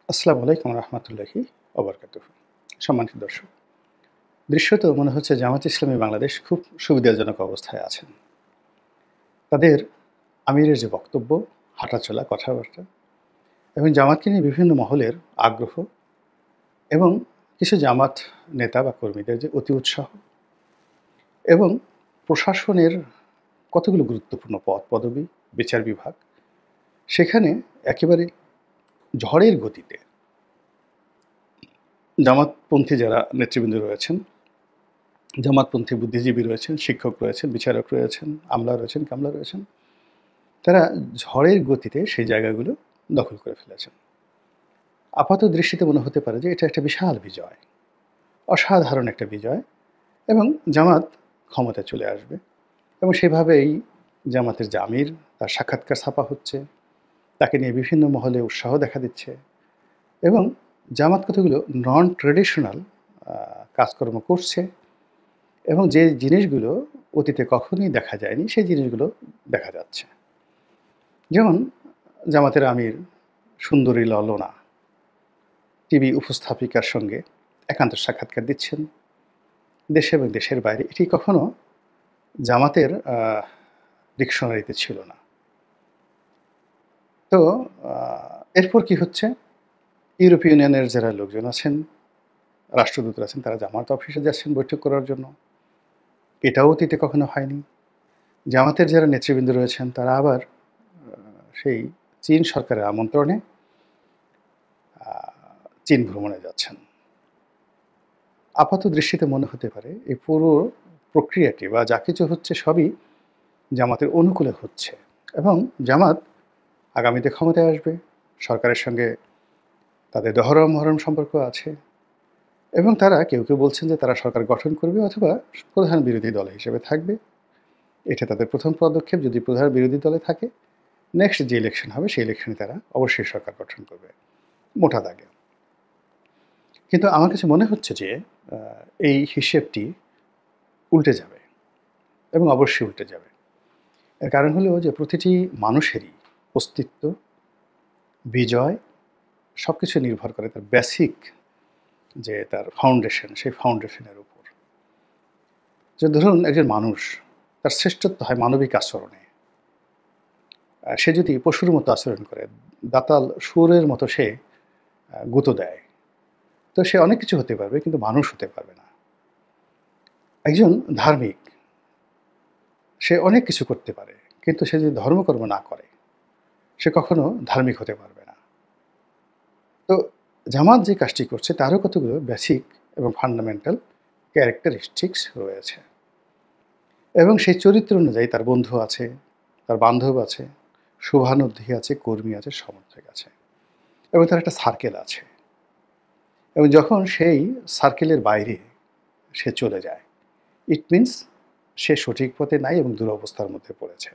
আসসালামু আলাইকুম রহমতুল্লাহি ওবরকাতুহু। সম্মানিত দর্শক, দৃশ্যত মনে হচ্ছে জামাত ইসলামী বাংলাদেশ খুব সুবিধাজনক অবস্থায় আছেন। তাদের আমিরের যে বক্তব্য, হাঁটাচলা, কথাবার্তা এবং জামাতকে নিয়ে বিভিন্ন মহলের আগ্রহ এবং কিছু জামাত নেতা বা কর্মীদের যে অতি উৎসাহ এবং প্রশাসনের কতগুলো গুরুত্বপূর্ণ পদ পদবি, বিচার বিভাগ, সেখানে একেবারে ঝড়ের গতিতে জামাতপন্থী যারা নেতৃবৃন্দ রয়েছেন, জামাতপন্থী বুদ্ধিজীবী রয়েছেন, শিক্ষক রয়েছেন, বিচারক রয়েছেন, আমলা রয়েছেন, কামলা রয়েছেন, তারা ঝড়ের গতিতে সেই জায়গাগুলো দখল করে ফেলেছেন। আপাত দৃষ্টিতে মনে হতে পারে যে এটা একটা বিশাল বিজয়, অসাধারণ একটা বিজয় এবং জামাত ক্ষমতায় চলে আসবে এবং সেভাবেই জামাতের যে আমির, তার সাক্ষাৎকার ছাপা হচ্ছে, তাকে নিয়ে বিভিন্ন মহলে উৎসাহ দেখা দিচ্ছে এবং জামাত কতগুলো নন ট্রেডিশনাল কাজকর্ম করছে এবং যে জিনিসগুলো অতীতে কখনোই দেখা যায়নি সেই জিনিসগুলো দেখা যাচ্ছে। যেমন জামাতের আমির সুন্দরী ললনা টিভি উপস্থাপিকার সঙ্গে একান্ত সাক্ষাৎকার দিচ্ছেন দেশে এবং দেশের বাইরে। এটি কখনো জামাতের ডিকশনারিতে ছিল না। তো এরপর কি হচ্ছে, ইউরোপীয় ইউনিয়নের যারা লোকজন আছেন, রাষ্ট্রদূত আছেন, তারা জামাত অফিসে যাচ্ছেন বৈঠক করার জন্য। এটাও অতীতে কখনো হয়নি। জামাতের যারা নেতৃবৃন্দ রয়েছেন তারা আবার সেই চীন সরকারের আমন্ত্রণে চীন ভ্রমণে যাচ্ছেন। আপাত দৃষ্টিতে মনে হতে পারে এই পুরো প্রক্রিয়াটি বা যা কিছু হচ্ছে সবই জামাতের অনুকূলে হচ্ছে এবং জামাত আগামীতে ক্ষমতায় আসবে, সরকারের সঙ্গে তাদের দহরম মহরম সম্পর্ক আছে এবং তারা কেউ কেউ বলছেন যে তারা সরকার গঠন করবে অথবা প্রধান বিরোধী দল হিসেবে থাকবে। এটা তাদের প্রথম পদক্ষেপ। যদি প্রধান বিরোধী দলে থাকে, নেক্সট যে ইলেকশন হবে সেই ইলেকশনে তারা অবশ্যই সরকার গঠন করবে মোটা দাগে। কিন্তু আমার কাছে মনে হচ্ছে যে এই হিসেবটি উল্টে যাবে এবং অবশ্যই উল্টে যাবে। এর কারণ হলো যে প্রতিটি মানুষেরই অস্তিত্ব, বিজয় সব কিছু নির্ভর করে তার বেসিক যে তার ফাউন্ডেশন, সেই ফাউন্ডেশনের উপর। যে ধরুন একজন মানুষ, তার শ্রেষ্ঠত্ব হয় মানবিক আচরণে। সে যদি পশুর মতো আচরণ করে, দাতাল শুয়োরের মতো সে গুঁতো দেয়, তো সে অনেক কিছু হতে পারবে কিন্তু মানুষ হতে পারবে না। একজন ধার্মিক, সে অনেক কিছু করতে পারে কিন্তু সে যদি ধর্মকর্ম না করে, সে কখনো ধার্মিক হতে পারবে না। তো জামাত যে কাজটি করছে তারও কতগুলো বেসিক এবং ফান্ডামেন্টাল ক্যারেক্টারিস্টিক্স রয়েছে এবং সেই চরিত্র অনুযায়ী তার বন্ধু আছে, তার বান্ধব আছে, শুভানুধ্যায়ী আছে, কর্মী আছে, সমর্থক আছে এবং তার একটা সার্কেল আছে এবং যখন সেই সার্কেলের বাইরে সে চলে যায়, ইট মিনস সে সঠিক পথে নাই এবং দুরবস্থার মধ্যে পড়েছে।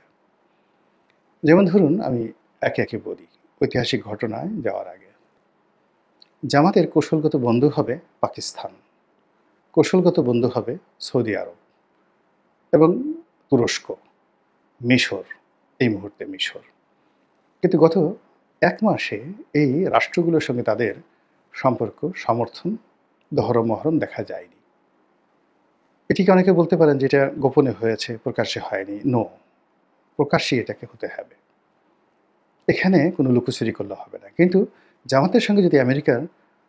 যেমন ধরুন আমি একে একে বলি ঐতিহাসিক ঘটনায় যাওয়ার আগে। জামাতের কৌশলগত বন্ধু হবে পাকিস্তান, কৌশলগত বন্ধু হবে সৌদি আরব এবং তুরস্ক, মিশর, এই মুহূর্তে মিশর। কিন্তু গত ১ মাসে এই রাষ্ট্রগুলোর সঙ্গে তাদের সম্পর্ক, সমর্থন, দহরম-মহরম দেখা যায়নি। এটিকে অনেকে বলতে পারেন যে এটা গোপনে হয়েছে, প্রকাশ্যে হয়নি। নো, প্রকাশ্যেই এটাকে হতে হবে। এখানে কোনো লুকোচুরি করলে হবে না। কিন্তু জামাতের সঙ্গে যদি আমেরিকার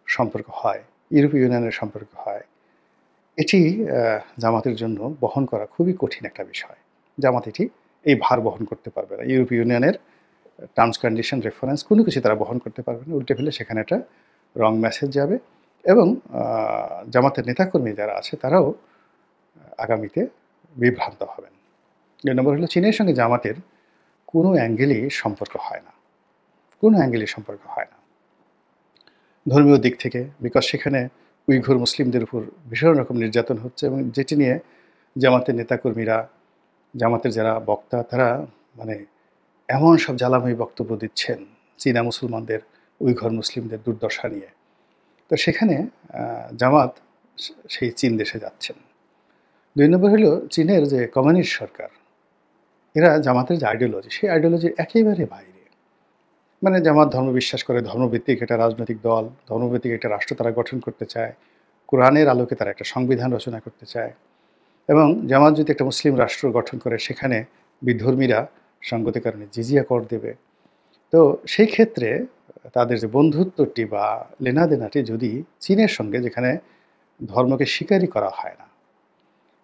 সম্পর্ক হয়, ইউরোপীয় ইউনিয়নের সম্পর্ক হয়, এটি জামাতের জন্য বহন করা খুবই কঠিন একটা বিষয়। জামাত এটি এই ভার বহন করতে পারবে না। ইউরোপীয় ইউনিয়নের টার্মস কন্ডিশন রেফারেন্স কোনো কিছু তারা বহন করতে পারবে না। উল্টে ফেলে সেখানে একটা রং মেসেজ যাবে এবং জামাতের নেতাকর্মী যারা আছে তারাও আগামীতে বিভ্রান্ত হবেন। ২ নম্বর হলো চীনের সঙ্গে জামাতের কোনো অ্যাঙ্গেলই সম্পর্ক হয় না। কোনো অ্যাঙ্গেলই সম্পর্ক হয় না। ধর্মীয় দিক থেকে, বিকজ সেখানে উইঘুর মুসলিমদের উপর ভীষণ রকম নির্যাতন হচ্ছে এবং যেটি নিয়ে জামাতের নেতাকর্মীরা, জামাতের যারা বক্তা তারা মানে এমন সব জ্বালাময়ী বক্তব্য দিচ্ছেন চীনা মুসলমানদের, উইঘুর মুসলিমদের দুর্দশা নিয়ে। তো সেখানে জামাত সেই চীন দেশে যাচ্ছেন। ২ নম্বর হলো চীনের যে কমিউনিস্ট সরকার, এরা জামাতের যে আইডিওলজি, সেই আইডিওলজির একেবারে বাইরে। মানে জামাত ধর্ম বিশ্বাস করে, ধর্মভিত্তিক একটা রাজনৈতিক দল, ধর্মভিত্তিক একটা রাষ্ট্র তারা গঠন করতে চায়, কোরআনের আলোকে তারা একটা সংবিধান রচনা করতে চায়। এবং জামাত যদি একটা মুসলিম রাষ্ট্র গঠন করে, সেখানে বিধর্মীরা সঙ্গতি কারণে জিজিয়া কর দেবে। তো সেই ক্ষেত্রে তাদের যে বন্ধুত্বটি বা লেনাদেনাটি যদি চীনের সঙ্গে, যেখানে ধর্মকে স্বীকারই করা হয় না,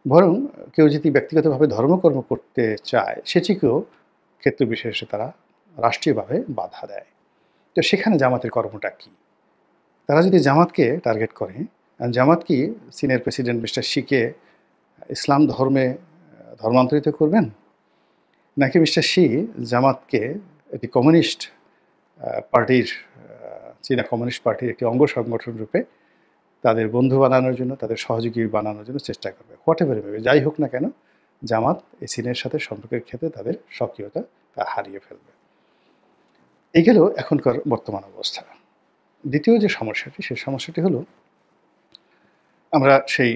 বরং কেউ যদি ব্যক্তিগতভাবে ধর্মকর্ম করতে চায়, সেটিকেও ক্ষেত্র বিশেষে তারা রাষ্ট্রীয়ভাবে বাধা দেয়। তো সেখানে জামাতের কর্মটা কী? তারা যদি জামাতকে টার্গেট করে, জামাত কি চীনের প্রেসিডেন্ট মিস্টার শিকে ইসলাম ধর্মে ধর্মান্তরিত করবেন, নাকি মিস্টার শি জামাতকে একটি কমিউনিস্ট পার্টির, চীনা কমিউনিস্ট পার্টির একটি অঙ্গ সংগঠন রূপে তাদের বন্ধু বানানোর জন্য, তাদের সহযোগী বানানোর জন্য চেষ্টা করবে? হোয়াট এভার ভেবে যাই হোক না কেন, জামাত এই চীনের সাথে সম্পর্কের ক্ষেত্রে তাদের সক্রিয়তা তা হারিয়ে ফেলবে। এই গেল এখনকার বর্তমান অবস্থা। দ্বিতীয় যে সমস্যাটি, সেই সমস্যাটি হলো, আমরা সেই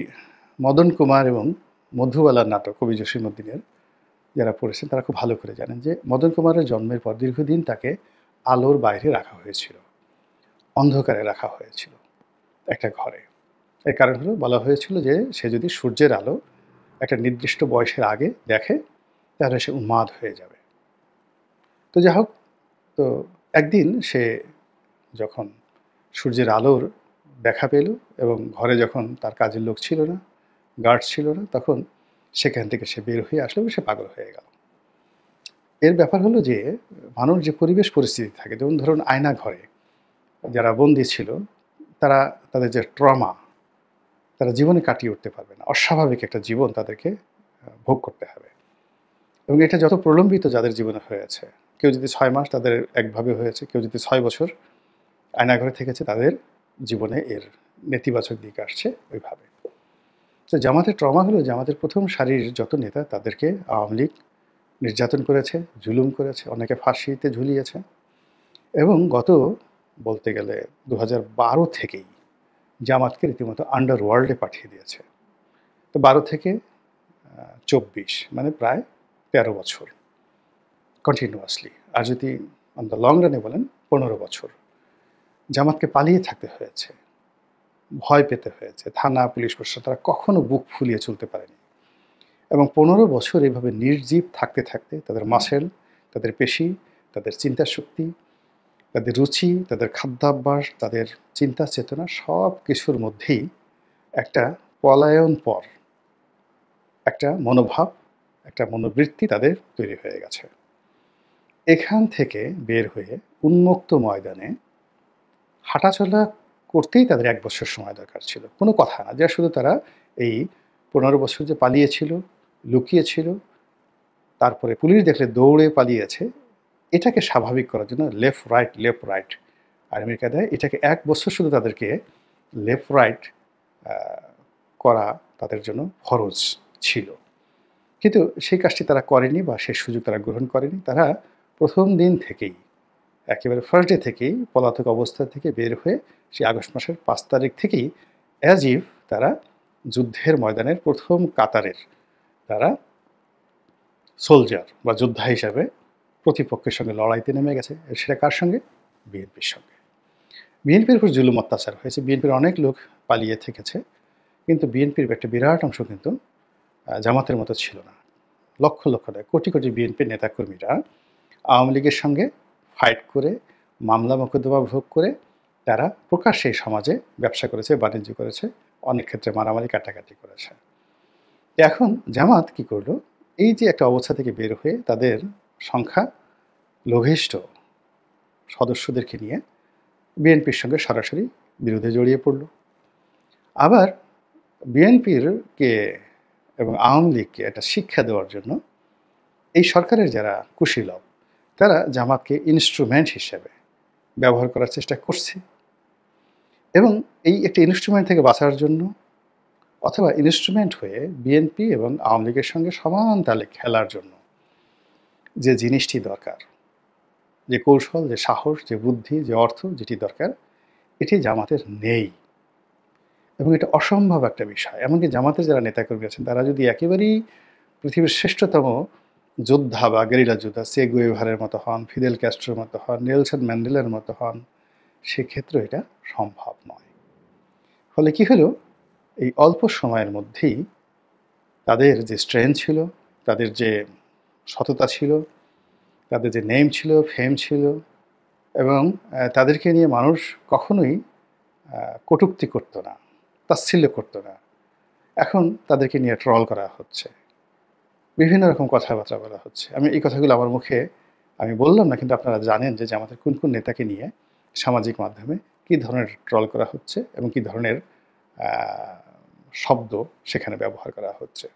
মদন কুমার এবং মধুবালার নাটক কবি জসীমউদ্দিনের যারা পড়েছেন তারা খুব ভালো করে জানেন যে মদন কুমারের জন্মের পর দীর্ঘদিন তাকে আলোর বাইরে রাখা হয়েছিল, অন্ধকারে রাখা হয়েছিল একটা ঘরে। এর কারণ হলো, বলা হয়েছিল যে সে যদি সূর্যের আলো একটা নির্দিষ্ট বয়সের আগে দেখে, তাহলে সে উন্মাদ হয়ে যাবে। তো যাই হোক, তো একদিন সে যখন সূর্যের আলোর দেখা পেল এবং ঘরে যখন তার কাজের লোক ছিল না, গার্ড ছিল না, তখন সেখান থেকে সে বের হয়ে আসলো, সে পাগল হয়ে গেল। এর ব্যাপার হলো যে মানুষ যে পরিবেশ পরিস্থিতি থাকে, যেমন ধরুন আয়না ঘরে যারা বন্দী ছিল, তারা তাদের যে ট্রমা, তারা জীবনে কাটিয়ে উঠতে পারবে না, অস্বাভাবিক একটা জীবন তাদেরকে ভোগ করতে হবে। এবং এটা যত প্রলম্বিত যাদের জীবনে হয়েছে, কেউ যদি 6 মাস তাদের একভাবে হয়েছে, কেউ যদি 6 বছর আয়নাঘরে থেকেছে, তাদের জীবনে এর নেতিবাচক দিক আসছে ওইভাবে। তো জামাতের ট্রমা হলো, জামাতের প্রথম সারির যত নেতা, তাদেরকে আওয়ামী লীগ নির্যাতন করেছে, জুলুম করেছে, অনেকে ফাঁসিতে ঝুলিয়েছে। এবং গত বলতে গেলে 2012 থেকেই জামাতকে রীতিমতো আন্ডারওয়ার্ল্ডে পাঠিয়ে দিয়েছে। তো 12 থেকে 24 মানে প্রায় 13 বছর কন্টিনিউয়াসলি, আর যদি অন দ্য লং রানে বলেন 15 বছর জামাতকে পালিয়ে থাকতে হয়েছে, ভয় পেতে হয়েছে। থানা, পুলিশ প্রশাসন তারা কখনো বুক ফুলিয়ে চলতে পারেনি। এবং 15 বছর এভাবে নির্জীব থাকতে থাকতে তাদের মাসেল, তাদের পেশি, তাদের চিন্তা শক্তি, তাদের রুচি, তাদের খাদ্যাভ্যাস, তাদের চিন্তা চেতনা, সব কিছুর মধ্যেই একটা পলায়ন পর একটা মনোভাব, একটা মনোবৃত্তি তাদের তৈরি হয়ে গেছে। এখান থেকে বের হয়ে উন্মুক্ত ময়দানে হাঁটাচলা করতেই তাদের 1 বছর সময় দরকার ছিল। কোনো কথা না, যা শুধু তারা এই 15 বছর যে পালিয়েছিল, লুকিয়েছিল, তারপরে পুলিশ দেখলে দৌড়ে পালিয়েছে, এটাকে স্বাভাবিক করার জন্য left right left right America দেয়, এটাকে 1 বছর শুধু তাদেরকে লেফট রাইট করা তাদের জন্য ফরজ ছিল। কিন্তু সেই কাজটি তারা করেনি বা সেই সুযোগ তারা গ্রহণ করেনি। তারা প্রথম দিন থেকেই, একেবারে ফার্স্ট ডে থেকেই পলাতক অবস্থা থেকে বের হয়ে সেই আগস্ট মাসের 5 তারিখ থেকেই অ্যাজ ইফ তারা যুদ্ধের ময়দানের প্রথম কাতারের তারা সোলজার বা যোদ্ধা হিসাবে প্রতিপক্ষের সঙ্গে লড়াইতে নেমে গেছে। সেটা কার সঙ্গে? বিএনপির সঙ্গে। বিএনপির উপর জুলুম অত্যাচার হয়েছে, বিএনপির অনেক লোক পালিয়ে থেকেছে, কিন্তু বিএনপির একটা বিরাট অংশ কিন্তু জামাতের মতো ছিল না। লক্ষ লক্ষ নয়, কোটি কোটি বিএনপির নেতাকর্মীরা আওয়ামী লীগের সঙ্গে ফাইট করে, মামলা মোকদ্দমা ভোগ করে তারা প্রকাশ্যে সমাজে ব্যবসা করেছে, বাণিজ্য করেছে, অনেক ক্ষেত্রে মারামারি কাটাকাটি করেছে। এখন জামাত কি করলো? এই যে একটা অবস্থা থেকে বের হয়ে তাদের সংখ্যা লঘিষ্ঠ সদস্যদেরকে নিয়ে বিএনপির সঙ্গে সরাসরি বিরোধে জড়িয়ে পড়ল। আবার বিএনপির কে এবং আওয়ামী লীগকে একটা শিক্ষা দেওয়ার জন্য এই সরকারের যারা কুশীলব, তারা জামাতকে ইনস্ট্রুমেন্ট হিসেবে ব্যবহার করার চেষ্টা করছে। এবং এই একটা ইনস্ট্রুমেন্ট থেকে বাঁচার জন্য, অথবা ইনস্ট্রুমেন্ট হয়ে বিএনপি এবং আওয়ামী লীগের সঙ্গে সমান তালে খেলার জন্য যে জিনিসটি দরকার, যে কৌশল, যে সাহস, যে বুদ্ধি, যে অর্থ যেটি দরকার, এটি জামাতের নেই। এবং এটা অসম্ভব একটা বিষয়। এমনকি জামাতের যারা নেতাকর্মী আছেন, তারা যদি একেবারেই পৃথিবীর শ্রেষ্ঠতম যোদ্ধা বা গেরিলা যোদ্ধা চে গুয়েভারের মতো হন, ফিদেল ক্যাস্ট্রোর মতো হন, নেলসন ম্যান্ডেলার মতো হন, সেক্ষেত্রে এটা সম্ভব নয়। ফলে কি হলো, এই অল্প সময়ের মধ্যেই তাদের যে স্ট্রেংথ ছিল, তাদের যে সততা ছিল, তাদের যে নেম ছিল, ফেম ছিল, এবং তাদেরকে নিয়ে মানুষ কখনোই কটূক্তি করতো না, তাচ্ছিল্য করতো না। এখন তাদেরকে নিয়ে ট্রল করা হচ্ছে, বিভিন্ন রকম কথাবার্তা বলা হচ্ছে। আমি এই কথাগুলো আমার মুখে আমি বললাম না, কিন্তু আপনারা জানেন যে আমাদের কোন কোন নেতাকে নিয়ে সামাজিক মাধ্যমে কী ধরনের ট্রল করা হচ্ছে এবং কী ধরনের শব্দ সেখানে ব্যবহার করা হচ্ছে।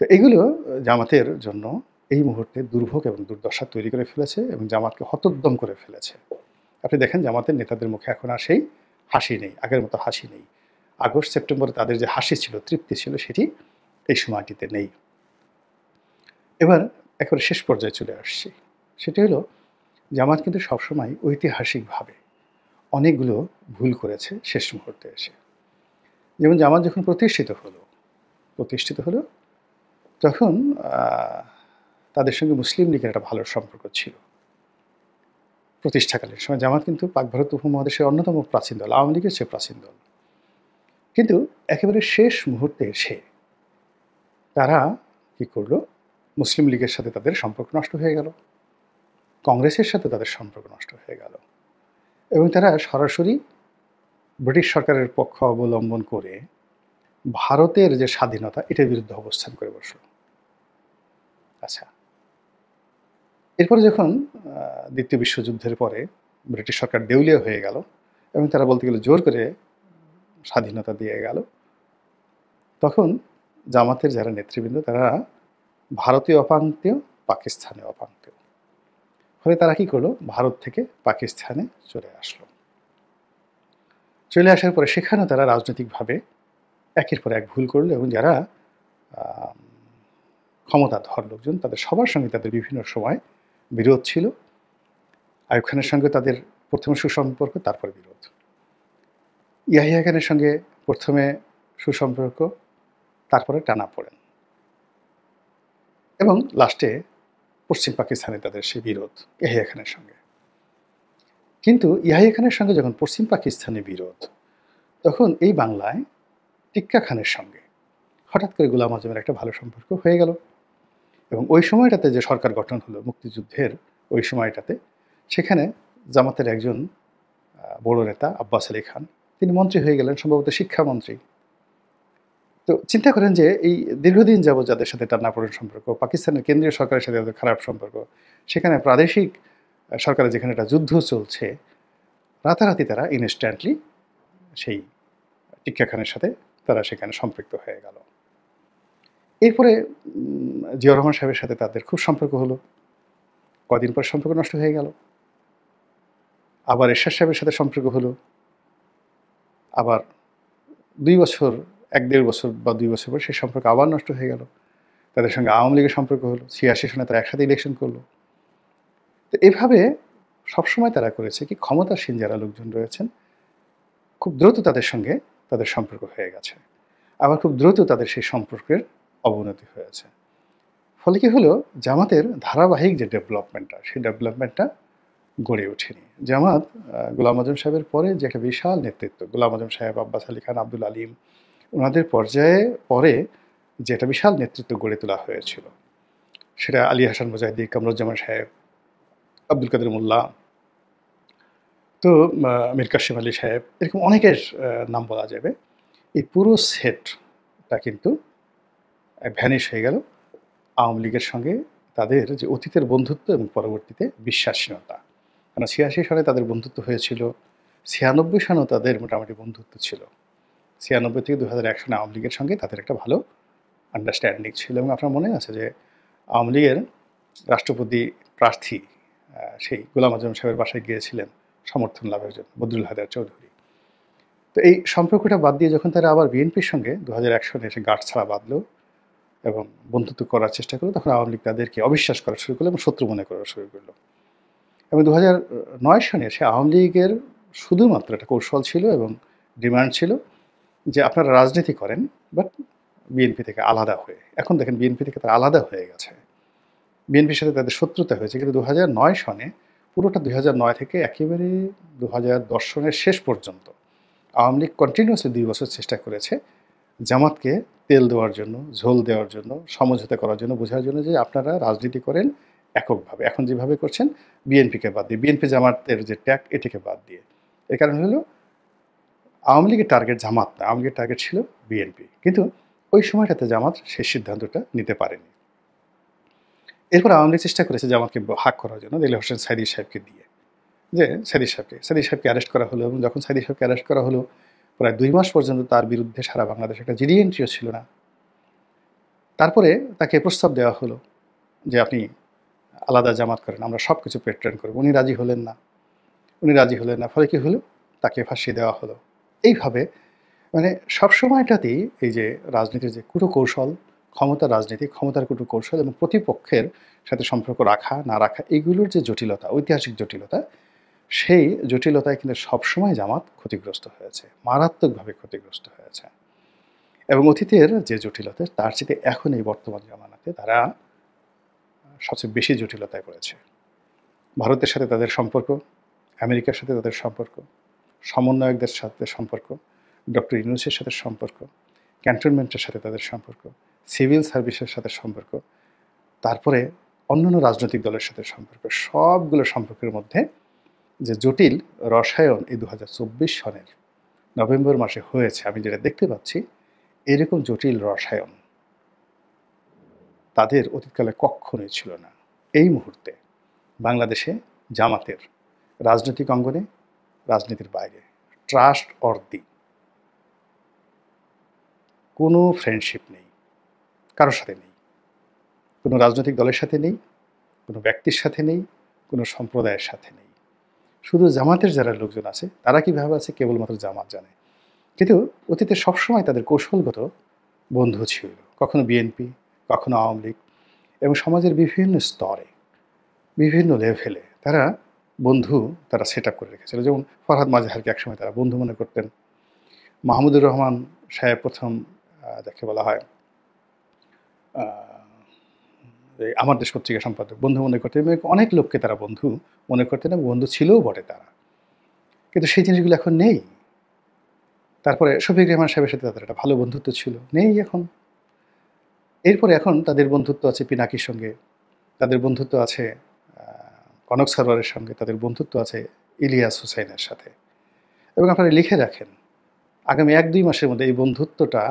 তো এগুলো জামাতের জন্য এই মুহূর্তে দুর্ভোগ এবং দুর্দশা তৈরি করে ফেলেছে এবং জামাতকে হতোদ্যম করে ফেলেছে। আপনি দেখেন জামাতের নেতাদের মুখে এখন আর সেই হাসি নেই, আগের মতো হাসি নেই। আগস্ট সেপ্টেম্বরে তাদের যে হাসি ছিল, তৃপ্তি ছিল, সেটি এই সময়টিতে নেই। এবার একেবারে শেষ পর্যায়ে চলে আসছি। সেটি হলো, জামাত কিন্তু সবসময় ঐতিহাসিকভাবে অনেকগুলো ভুল করেছে শেষ মুহূর্তে এসে। যেমন জামাত যখন প্রতিষ্ঠিত হলো তখন তাদের সঙ্গে মুসলিম লীগের একটা ভালো সম্পর্ক ছিল প্রতিষ্ঠাকালীন সময়। জামাত কিন্তু পাক ভারত উপমহাদেশের অন্যতম প্রাচীন দল, আওয়ামী লীগের চেয়ে প্রাচীন দল। কিন্তু একেবারে শেষ মুহূর্তে এসে তারা কি করলো, মুসলিম লীগের সাথে তাদের সম্পর্ক নষ্ট হয়ে গেল, কংগ্রেসের সাথে তাদের সম্পর্ক নষ্ট হয়ে গেল, এবং তারা সরাসরি ব্রিটিশ সরকারের পক্ষ অবলম্বন করে ভারতের যে স্বাধীনতা, এটার বিরুদ্ধে অবস্থান করে বসল। আচ্ছা, এরপরে যখন দ্বিতীয় বিশ্বযুদ্ধের পরে ব্রিটিশ সরকার দেউলিয়া হয়ে গেল এবং তারা বলতে গেলে জোর করে স্বাধীনতা দিয়ে গেল, তখন জামাতের যারা নেতৃবৃন্দ তারা ভারতীয় অপাঙ্ক্তেয়, পাকিস্তানে অপাঙ্ক্তেয়, ফলে তারা কি করলো, ভারত থেকে পাকিস্তানে চলে আসলো। চলে আসার পরে সেখানেও তারা রাজনৈতিকভাবে একের পর এক ভুল করলো এবং যারা ক্ষমতাধর লোকজন তাদের সবার সঙ্গে তাদের বিভিন্ন সময় বিরোধ ছিল। আইয়ুব খানের সঙ্গে তাদের প্রথমে সুসম্পর্ক, তারপরে বিরোধ। ইয়াহিয়া খানের সঙ্গে প্রথমে সুসম্পর্ক, তারপরে টানাপোড়েন, এবং লাস্টে পশ্চিম পাকিস্তানে তাদের সেই বিরোধ ইয়াহিয়া খানের সঙ্গে। কিন্তু ইয়াহিয়া খানের সঙ্গে যখন পশ্চিম পাকিস্তানে বিরোধ, তখন এই বাংলায় টিক্কা খানের সঙ্গে হঠাৎ করে গোলাম আজমের একটা ভালো সম্পর্ক হয়ে গেল। এবং ওই সময়টাতে যে সরকার গঠন হলো মুক্তিযুদ্ধের ওই সময়টাতে, সেখানে জামাতের একজন বড় নেতা আব্বাস আলী খান, তিনি মন্ত্রী হয়ে গেলেন, সম্ভবত শিক্ষামন্ত্রী। তো চিন্তা করেন যে এই দীর্ঘদিন যাবৎ যাদের সাথে টানাপোড়েন সম্পর্ক, পাকিস্তানের কেন্দ্রীয় সরকারের সাথে তাদের খারাপ সম্পর্ক, সেখানে প্রাদেশিক সরকারের যেখানে একটা যুদ্ধ চলছে, রাতারাতি তারা ইনস্ট্যান্টলি সেই টিক্কা খানের সাথে তারা সেখানে সম্পৃক্ত হয়ে গেল। এরপরে জিয়াউর রহমান সাহেবের সাথে তাদের খুব সম্পর্ক হলো, কদিন পর সম্পর্ক নষ্ট হয়ে গেল। আবার এরশাদ সাহেবের সাথে সম্পর্ক হলো, আবার 2 বছর, 1-1.5 বছর বা 2 বছর পর সেই সম্পর্ক আবার নষ্ট হয়ে গেল। তাদের সঙ্গে আওয়ামী লীগের সম্পর্ক হলো, 86 সনে তারা একসাথে ইলেকশন করলো। তো এভাবে সবসময় তারা করেছে কি, ক্ষমতাসীন যারা লোকজন রয়েছেন খুব দ্রুত তাদের সঙ্গে তাদের সম্পর্ক হয়ে গেছে, আবার খুব দ্রুত তাদের সেই সম্পর্কের অবনতি হয়েছে। ফলে কি হলো, জামাতের ধারাবাহিক যে ডেভেলপমেন্টটা, সেই ডেভেলপমেন্টটা গড়ে ওঠেনি। জামাত গোলাম আজম সাহেবের পরে যে একটা বিশাল নেতৃত্ব, গোলাম আজম সাহেব, আব্বাস আলী খান, আব্দুল আলিম, ওনাদের পর্যায়ে পরে যে একটা বিশাল নেতৃত্ব গড়ে তোলা হয়েছিল, সেটা আলী হাসান মুজাহিদি, কামরুজ্জামান সাহেব, আব্দুল কাদের মোল্লা, তো মীর কাসেম আলী সাহেব, এরকম অনেকের নাম বলা যাবে। এই পুরো সেটটা কিন্তু ভ্যানিশ হয়ে গেল আওয়ামী লীগের সঙ্গে তাদের যে অতীতের বন্ধুত্ব এবং পরবর্তীতে বিশ্বাসহীনতা। কারণ 86 সালে তাদের বন্ধুত্ব হয়েছিল, 96 সালেও তাদের মোটামুটি বন্ধুত্ব ছিল। 96 থেকে 2001 সালে আওয়ামী লীগের সঙ্গে তাদের একটা ভালো আন্ডারস্ট্যান্ডিং ছিল। এবং আপনার মনে আছে যে আওয়ামী লীগের রাষ্ট্রপতি প্রার্থী সেই গোলাম আজম সাহেবের বাসায় গিয়েছিলেন সমর্থন লাভের জন্য, বদরুল হায়দার চৌধুরী। তো এই সম্পর্কটা বাদ দিয়ে যখন তারা আবার বিএনপির সঙ্গে 2001 সালে এসে গাঁট ছাড়া বাঁধলো এবং বন্ধুত্ব করার চেষ্টা করলো, তখন আওয়ামী লীগ তাদেরকে অবিশ্বাস করা শুরু করলো এবং শত্রু মনে করা শুরু করলো। এবং 2009 সনে এসে আওয়ামী লীগের শুধুমাত্র একটা কৌশল ছিল এবং ডিমান্ড ছিল যে আপনারা রাজনীতি করেন, বাট বিএনপি থেকে আলাদা হয়ে। এখন দেখেন বিএনপি থেকে তারা আলাদা হয়ে গেছে। বিএনপির সাথে তাদের শত্রুতা হয়েছে, কিন্তু 2009 সনে পুরোটা 2009 থেকে একেবারে 2010 সনের শেষ পর্যন্ত আওয়ামী লীগ কন্টিনিউয়াসলি 2 বছর চেষ্টা করেছে জামাতকে তেল দেওয়ার জন্য, ঝোল দেওয়ার জন্য, সমঝোতা করার জন্য, বোঝার জন্য যে আপনারা রাজনীতি করেন এককভাবে। এখন যেভাবে করছেন বিএনপিকে বাদ দিয়ে, বিএনপি জামাতের যে ট্যাগ এটিকে বাদ দিয়ে। এর কারণ হলো আওয়ামী লীগের টার্গেট জামাত না, আওয়ামী লীগের টার্গেট ছিল বিএনপি। কিন্তু ওই সময়টাতে জামাত সেই সিদ্ধান্তটা নিতে পারেনি। এরপর আওয়ামী লীগ চেষ্টা করেছে জামাতকে হাক করার জন্য দেলোয়ার হোসেন সাইদী সাহেবকে দিয়ে, যে সাইদী সাহেবকে অ্যারেস্ট করা হলো, এবং যখন সাইদী সাহেবকে অ্যারেস্ট করা হলো প্রায় 2 মাস পর্যন্ত তার বিরুদ্ধে সারা বাংলাদেশে একটা জিডি এন্ট্রিও ছিল না। তারপরে তাকে প্রস্তাব দেওয়া হলো যে আপনি আলাদা জামাত করেন, আমরা সব কিছু পেট্রেন করব। উনি রাজি হলেন না। ফলে কি হলো, তাকে ফাঁসিয়ে দেওয়া হলো। এইভাবে মানে সব সময়টাতেই এই যে রাজনীতির যে কূটকৌশল, ক্ষমতার রাজনীতি, ক্ষমতার কূটকৌশল এবং প্রতিপক্ষের সাথে সম্পর্ক রাখা না রাখা, এইগুলোর যে জটিলতা, ঐতিহাসিক জটিলতা, সেই জটিলতায় কিন্তু সবসময় জামাত ক্ষতিগ্রস্ত হয়েছে, মারাত্মকভাবে ক্ষতিগ্রস্ত হয়েছে। এবং অতীতের যে জটিলতা, তার চেয়ে এখন এই বর্তমান জামানাতে তারা সবচেয়ে বেশি জটিলতায় পড়েছে। ভারতের সাথে তাদের সম্পর্ক, আমেরিকার সাথে তাদের সম্পর্ক, সমন্বয়কদের সাথে সম্পর্ক, ডক্টর ইউনূসের সাথে সম্পর্ক, ক্যান্টনমেন্টের সাথে তাদের সম্পর্ক, সিভিল সার্ভিসের সাথে সম্পর্ক, তারপরে অন্যান্য রাজনৈতিক দলের সাথে সম্পর্ক, সবগুলো সম্পর্কের মধ্যে যে জটিল রসায়ন এই 2024 সনের নভেম্বর মাসে হয়েছে, আমি যেটা দেখতে পাচ্ছি, এরকম জটিল রসায়ন তাদের অতীতকালে কখনোই ছিল না। এই মুহূর্তে বাংলাদেশে জামাতের রাজনৈতিক অঙ্গনে, রাজনীতির বাইরে, ট্রাস্ট অর্দি কোনো ফ্রেন্ডশিপ নেই, কারোর সাথে নেই, কোনো রাজনৈতিক দলের সাথে নেই, কোনো ব্যক্তির সাথে নেই, কোনো সম্প্রদায়ের সাথে নেই। শুধু জামাতের যারা লোকজন আছে তারা কীভাবে আছে কেবলমাত্র জামাত জানে। কিন্তু অতীতে সবসময় তাদের কৌশলগত বন্ধু ছিল, কখনো বিএনপি, কখনো আওয়ামী লীগ, এবং সমাজের বিভিন্ন স্তরে, বিভিন্ন লেভেলে তারা সেট আপ করে রেখেছিল। যেমন ফরহাদ মাঝহারকে একসময় তারা বন্ধু মনে করতেন। মাহমুদুর রহমান সাহেব প্রথম যাকে বলা হয় আমার দেশ পত্রিকা সম্পাদক, বন্ধু মনে করতেন, এবং অনেক লোককে তারা বন্ধু মনে করতেন এবং বন্ধু ছিলও বটে তারা। কিন্তু সেই জিনিসগুলো এখন নেই। তারপরে শফিক রেহমান সাহেবের সাথে তাদের একটা ভালো বন্ধুত্ব ছিল, নেই এখন। এরপরে এখন তাদের বন্ধুত্ব আছে পিনাকির সঙ্গে, তাদের বন্ধুত্ব আছে কনক সারওয়ারের সঙ্গে, তাদের বন্ধুত্ব আছে ইলিয়াস হুসাইনের সাথে। এবং আপনারা লিখে রাখেন, আগামী 1-2 মাসের মধ্যে এই বন্ধুত্বটা